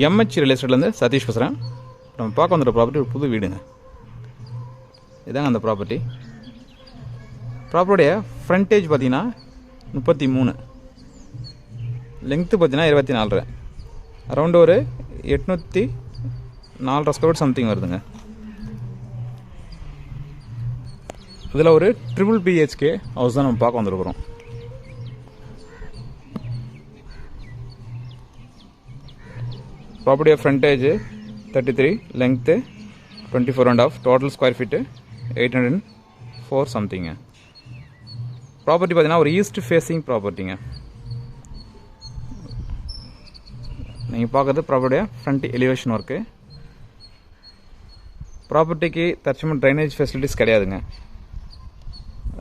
MH real எஸ்டேட்லேருந்து Satish பேசுகிறேன். நம்ம பார்க்க வந்துட்ட ப்ராப்பர்ட்டி ஒரு புது வீடுங்க. இதாங்க அந்த ப்ராப்பர்ட்டியோடைய ஃப்ரண்டேஜ் பார்த்தீங்கன்னா 33, லெங்க்த்து பார்த்தீங்கன்னா 24, அரௌண்டு ஒரு 804 ஸ்கொயர் சம்திங் வருதுங்க. இதில் ஒரு ட்ரிபிள் பிஹெச்கே ஹவுஸ் தான் நம்ம பார்க்க வந்துருக்குறோம். ப்ராப்பர்ட்டியோட frontage 33, length 24.5, total square feet 804 சம்திங்க. ப்ராப்பர்ட்டி பார்த்தீங்கன்னா ஒரு ஈஸ்ட் ஃபேஸிங் ப்ராப்பர்ட்டிங்க. நீங்கள் பார்க்குறது ப்ராப்பர்ட்டியோட ஃப்ரண்ட் எலிவேஷன் ஒர்க்கு. ப்ராப்பர்ட்டிக்கு தற்சமயம் ட்ரைனேஜ் ஃபெசிலிட்டிஸ் கிடையாதுங்க.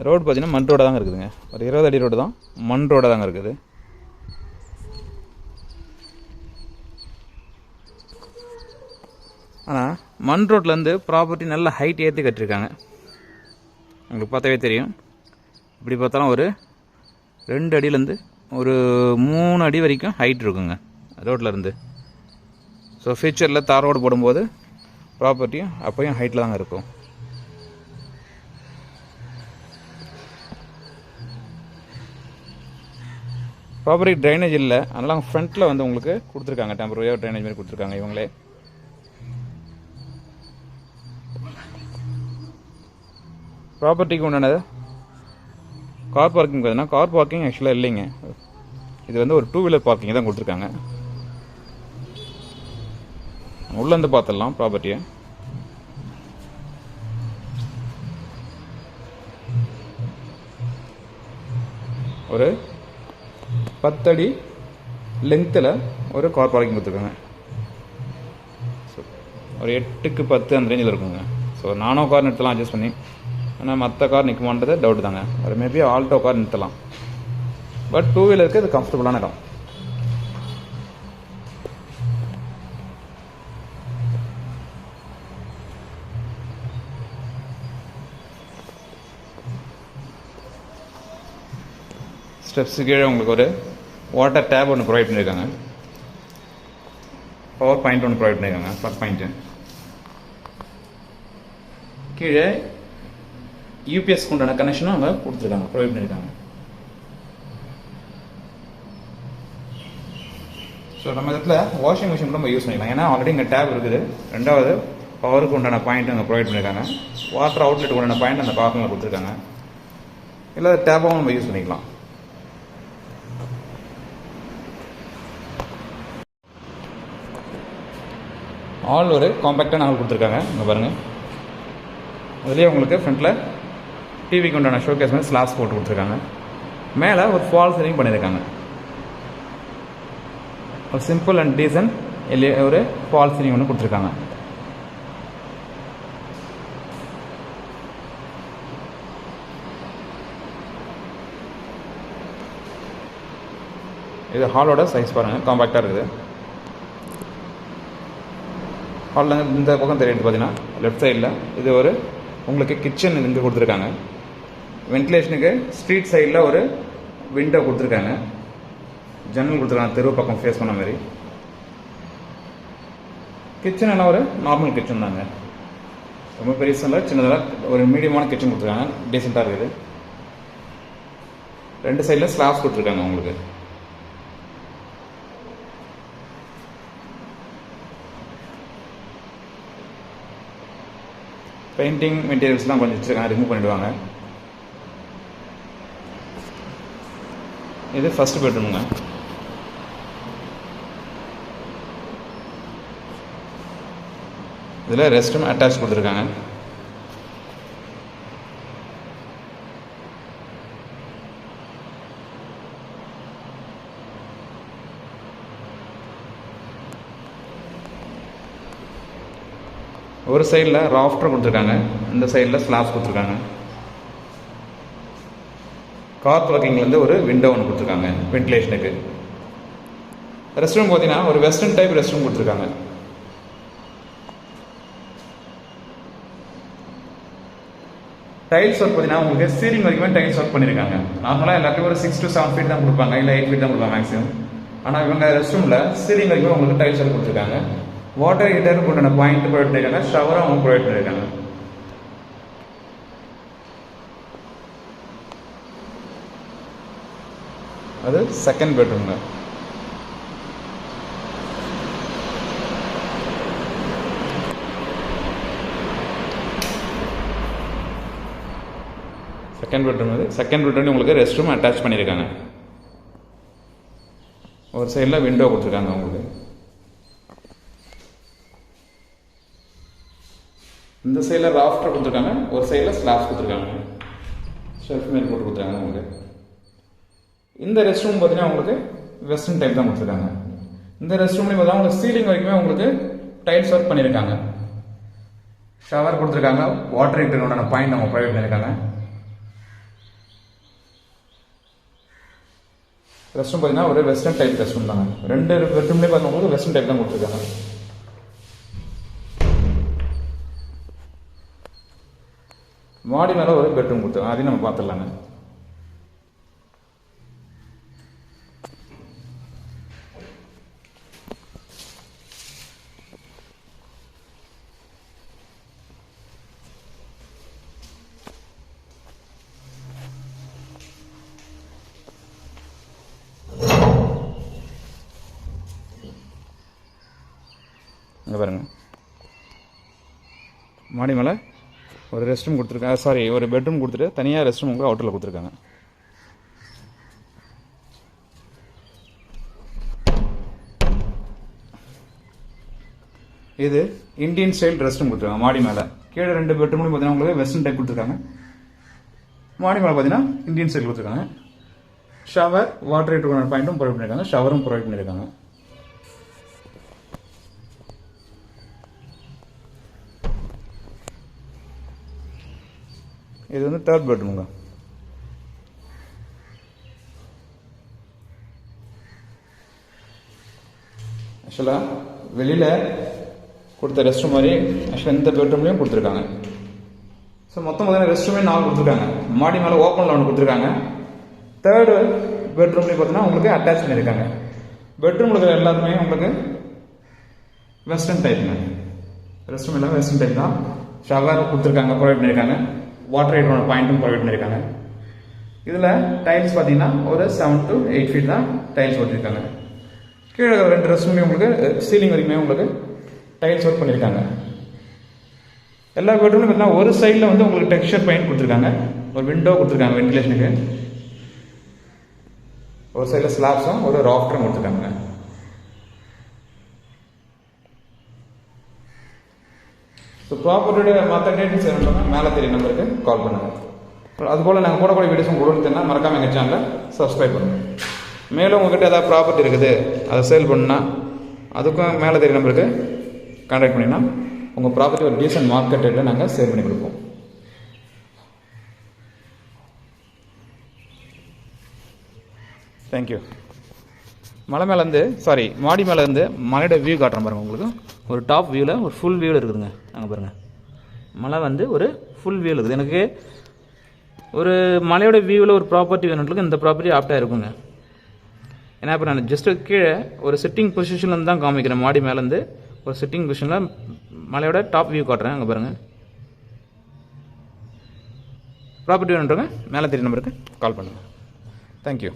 ரோடு பார்த்தீங்கன்னா மண் ரோடாக தாங்க இருக்குதுங்க. ஒரு 20 அடி ரோடு தான், மண் ரோடாக தாங்க இருக்குது. ஆனால் மண் ரோட்லேருந்து ப்ராப்பர்ட்டி நல்ல ஹைட் ஏற்றி கட்டியிருக்காங்க. உங்களுக்கு பார்த்தாவே தெரியும். இப்படி பார்த்தாலும் ஒரு 2 அடியிலேருந்து ஒரு 3 அடி வரைக்கும் ஹைட் இருக்குங்க ரோட்லேருந்து. ஸோ ஃபியூச்சரில் தார் ரோடு போடும்போது ப்ராப்பர்ட்டியும் அப்போயும் ஹைட்டில் தாங்க இருக்கும். ப்ராப்பர்ட்டி ட்ரைனேஜ் இல்லை, அதனால் ஃப்ரண்ட்டில் வந்து உங்களுக்கு கொடுத்துருக்காங்க, டெம்பரரியாக ட்ரைனேஜ் மாதிரி கொடுத்துருக்காங்க இவங்களே. ப்ராப்பர்ட்டிக்கு உண்டானது கார் பார்க்கிங் பார்த்தீங்கன்னா கார் பார்க்கிங் ஆக்சுவலாக இல்லைங்க. இது வந்து ஒரு 2 வீலர் பார்க்கிங் தான் கொடுத்துருக்காங்க. உள்ளேருந்து பார்த்துடலாம் ப்ராப்பர்ட்டியை. ஒரு 10 அடி லெங்க்த்தில் ஒரு கார் பார்க்கிங் கொடுத்துருக்காங்க. ஸோ ஒரு 8க்கு 10 அந்த ரேஞ்சில் இருக்குங்க. ஸோ நானோ கார் நிறுத்தலாம் அட்ஜஸ்ட் பண்ணி. ஆனால் மற்ற கார் நிற்குமான்றது டவுட் தாங்க. ஒரு மேபி ஆல்டோ கார் நிறுத்தலாம். பட் 2 வீலருக்கு இது கம்ஃபர்டபுளான இடம். ஸ்டெப்ஸு கீழே உங்களுக்கு ஒரு வாட்டர் டேப் ஒன்று ப்ரொவைட் பண்ணியிருக்காங்க. பவர் பாயிண்ட் ஒன்று ப்ரொவைட் பண்ணியிருக்காங்க, ப்ளக் பாயிண்ட்டு. கீழே யூபிஎஸ்க்கு உண்டான கனெக்ஷனும் அவங்க கொடுத்துருக்காங்க, ப்ரொவைட் பண்ணியிருக்காங்க. ஸோ நம்ம இடத்துல வாஷிங் மிஷின் நம்ம யூஸ் பண்ணிக்கலாம். ஏன்னா ஆல்ரெடி இங்கே டேப் இருக்குது. ரெண்டாவது பவருக்கு உண்டான பாயிண்ட் அங்கே ப்ரொவைட் பண்ணியிருக்காங்க. வாட்டர் அவுட்லெட் உண்டான பாயிண்ட் அந்த பார்க்கிங்கில் கொடுத்துருக்காங்க. இல்லை டேப்பாகவும் நம்ம யூஸ் பண்ணிக்கலாம். ஆல் ஒரு காம்பேக்டான ஆள் கொடுத்துருக்காங்க. இங்கே பாருங்கள், அதுலேயே உங்களுக்கு ஃப்ரண்ட்டில் டிவிக்கு உண்டான ஷோகேஸ் மாதிரி ஸ்லாப்ஸ் போட்டு கொடுத்துருக்காங்க. மேலே ஒரு ஃபால் சீலிங் பண்ணியிருக்காங்க. ஒரு சிம்பிள் அண்ட் டீசன்ட் ஒரு ஃபால் சீலிங் ஒன்று கொடுத்துருக்காங்க. இது ஹாலோட சைஸ் பாருங்கள், காம்பேக்டாக இருக்குது. ஹாலில் இந்த பக்கம் தெரியுது பார்த்தீங்கன்னா லெஃப்ட் சைடில் இது ஒரு உங்களுக்கு கிச்சன் இங்கே கொடுத்துருக்காங்க. வென்டிலேஷனுக்கு ஸ்ட்ரீட் சைடில் ஒரு விண்டோ கொடுத்துருக்காங்க. ஜன்னல் கொடுத்துருக்காங்க, தெரு பக்கம் ஃபேஸ் பண்ண மாதிரி. கிச்சன் எல்லாம் ஒரு நார்மல் கிச்சன் தாங்க, ரொம்ப பெருசாக இல்லை, சின்னதாக ஒரு மீடியமான கிச்சன் கொடுத்துருக்காங்க. டீசெண்டாக இருக்குது. 2 சைடில் ஸ்லாப்ஸ் கொடுத்துருக்காங்க உங்களுக்கு. பெயிண்டிங் மெட்டீரியல்ஸ்லாம் கொஞ்சம் வச்சுருக்காங்க, ரிமூவ் பண்ணிவிடுவாங்க. இது ஃபர்ஸ்ட் பெட்ரூமுங்க. இதில் ரெஸ்ட் ரூம் அட்டாச் கொடுத்துருக்காங்க. ஒரு சைடில் ராஃப்டர் கொடுத்துருக்காங்க, இந்த சைடில் ஸ்லாப்ஸ் கொடுத்துருக்காங்க. கார் பார்க்கிங்லேருந்து ஒரு விண்டோ ஒன்று கொடுத்துருக்காங்க வென்டிலேஷனுக்கு. ரெஸ்ட் ரூம் பார்த்தீங்கன்னா ஒரு வெஸ்டர்ன் டைப் ரெஸ்ட் ரூம் கொடுத்துருக்காங்க. டைல்ஸ் ஒர்க் பார்த்தீங்கன்னா உங்களுக்கு சீலிங் வரைக்குமே டைல்ஸ் ஒர்க் பண்ணியிருக்காங்க. நார்மலாக எல்லாத்தையும் ஒரு 6 to 7 ஃபீட் தான் கொடுப்பாங்க, இல்லை 8 ஃபீட் தான் கொடுப்பாங்க மேக்ஸிமம். ஆனால் இவங்க ரெஸ்ட் ரூமில் சீலிங் வரைக்கும் உங்களுக்கு டைல்ஸ் எல்லாம் கொடுத்துருக்காங்க. வாட்டர் ஹீட்டருக்கு உண்டான பாயிண்ட் ப்ரொவைட் பண்ணியிருக்காங்க. ஷவரும் அவங்க ப்ரொவைட் பண்ணியிருக்காங்க. அது செகண்ட் பெட்ரூம்ங்க. செகண்ட் பெட்ரூம் அது. செகண்ட் பெட்ரூம் உங்களுக்கு ரெஸ்ட் ரூம் அட்டாச் பண்ணியிருக்காங்க. ஒரு சைடில் விண்டோ கொடுத்துருக்காங்க உங்களுக்கு. இந்த சைடில் ராஃப்டர் கொடுத்துருக்காங்க. ஒரு சைடில் ஸ்லாப்ஸ் கொடுத்துருக்காங்க. ஷெல்ஃப் மாரி போட்டு கொடுத்துருக்காங்க உங்களுக்கு. இந்த ரெஸ்ட் ரூம் பார்த்தீங்கன்னா உங்களுக்கு வெஸ்டர்ன் டைப் தான் கொடுத்துருக்காங்க. இந்த ரெஸ்ட் ரூம்லேயும் பார்த்தீங்கன்னா உங்களுக்கு சீலிங் வரைக்குமே உங்களுக்கு டைல்ஸ் ஒர்க் பண்ணியிருக்காங்க. ஷவர் கொடுத்துருக்காங்க. வாட்டர் ஹீட்டரோட பாயிண்ட் அவங்க ப்ரொவைட் பண்ணியிருக்காங்க. ரெஸ்ட் ரூம் பார்த்தீங்கன்னா ஒரு வெஸ்டர்ன் டைப் ரெஸ்ட் ரூம் தாங்க. ரெண்டு பெட்ரூம்லேயே பார்த்தீங்கன்னா உங்களுக்கு வெஸ்டர்ன் டைப் தான் கொடுத்துருக்காங்க. மாடி மேலே ஒரு பெட்ரூம் கொடுத்துருக்காங்க. அதையும் நம்ம பார்த்துடலாங்க. இங்கே பாருங்க, மாடி மேலே ஒரு ரெஸ்ட் ரூம் கொடுத்துருக்காங்க. சாரி, ஒரு பெட்ரூம் கொடுத்துட்டு தனியாக ரெஸ்ட் ரூம் உங்களுக்கு அவுட்டரில் கொடுத்துருக்காங்க. இது இந்தியன் ஸ்டைல் ரெஸ்ட் ரூம் கொடுத்துருக்காங்க. மாடி மேலே கீழே ரெண்டு பெட்ரூம்லையும் பார்த்தீங்கன்னா உங்களுக்கு வெஸ்டர்ன் டைப் கொடுத்துருக்காங்க. மாடி மேலே பார்த்தீங்கன்னா இந்தியன் ஸ்டைல் கொடுத்துருக்காங்க. ஷவர் வாட்டர் ஹீட்டர் பாயிண்ட்டும் ப்ரொவைட் பண்ணியிருக்காங்க. ஷவரும் ப்ரொவைட் பண்ணியிருக்காங்க. இது வந்து தேர்ட் பெட்ரூமுங்க. ஆக்சுவலாக வெளியில் கொடுத்த ரெஸ்ட் ரூம் மாதிரி ஆக்சுவலாக இந்த பெட்ரூம்லேயும் கொடுத்துருக்காங்க. ஸோ மொத்தம் பார்த்தீங்கன்னா ரெஸ்ட் ரூமே 4 கொடுத்துருக்காங்க. மாடி மேலே ஓப்பனில் ஒன்று கொடுத்துருக்காங்க. தேர்டு பெட்ரூம்லேயும் பார்த்தீங்கன்னா உங்களுக்கு அட்டாச் பண்ணியிருக்காங்க. பெட்ரூம் இருக்கிற எல்லாருமே உங்களுக்கு வெஸ்டர்ன் டைப்புங்க. ரெஸ்ட் ரூம் எல்லாம் வெஸ்டர்ன் டைப் தான். ஷவர் கொடுத்துருக்காங்க, ப்ரொவைட் பண்ணியிருக்காங்க. வாட்டர் ஹீட்டரோட பாயிண்ட்டும் ப்ரொவைட் பண்ணியிருக்காங்க. இதில் டைல்ஸ் பார்த்தீங்கன்னா ஒரு 7 to 8 feet தான் டைல்ஸ் ஓட்டிருக்காங்க. கீழே ரெண்டு ரெஸ்ட் ரூம்லேயும் உங்களுக்கு சீலிங் வரைக்குமே உங்களுக்கு டைல்ஸ் ஒர்க் பண்ணியிருக்காங்க. எல்லா பெட்ரூம்லையும் பார்த்தீங்கன்னா ஒரு சைடில் வந்து உங்களுக்கு டெக்ஸ்சர் பெயிண்ட் கொடுத்துருக்காங்க. ஒரு விண்டோ கொடுத்துருக்காங்க வென்டிலேஷனுக்கு. ஒரு சைடில் ஸ்லாப்ஸும் ஒரு ராஃப்டரும் கொடுத்துருக்காங்க. ஸோ ப்ராப்பர்ட்டியோட மற்ற டீட்டெயில்ஸ் வேணும்னா மேலே தெரிய நம்பருக்கு கால் பண்ணுங்கள். அதுபோல் நாங்கள் போடக்கூடிய வீடியோஸும் கொடுத்தேன்னா மறக்காமல் எங்கள் சேனலை சப்ஸ்கிரைப் பண்ணுங்கள். மேலும் உங்கள்கிட்ட ஏதாவது ப்ராப்பர்ட்டி இருக்குது, அதை சேல் பண்ணுன்னா அதுக்கும் மேலே தெரிய நம்பருக்கு கான்டாக்ட் பண்ணிங்கன்னா உங்கள் ப்ராப்பர்ட்டி ஒரு டீசன்ட் மார்க்கெட் ரேட்டில் நாங்கள் சேல் பண்ணி கொடுப்போம். தேங்க்யூ. மலை மேலேருந்து மாடி மேலேருந்து மலையோட வியூ காட்டுறேன் பாருங்கள். உங்களுக்கு ஒரு டாப் வியூவில் ஒரு ஃபுல் வியூவில் இருக்குதுங்க. அங்கே பாருங்கள், மலை வந்து ஒரு ஃபுல் வியூவில் இருக்குது. எனக்கு ஒரு மலையோட வியூவில் ஒரு ப்ராப்பர்ட்டி வேணுன்றது இந்த ப்ராப்பர்ட்டி ஆப்டாக இருக்குங்க. ஏன்னா இப்போ நான் ஜஸ்ட்டு கீழே ஒரு சிட்டிங் பொசிஷன்லேருந்து தான் காமிக்கிறேன். மாடி மேலேருந்து ஒரு சிட்டிங் பொசிஷனில் மலையோட டாப் வியூ காட்டுறேன். அங்கே பாருங்கள். ப்ராப்பர்ட்டி வேணுன்றவங்க மேலே தெரிய நம்பருக்கு கால் பண்ணுங்கள். தேங்க்யூ.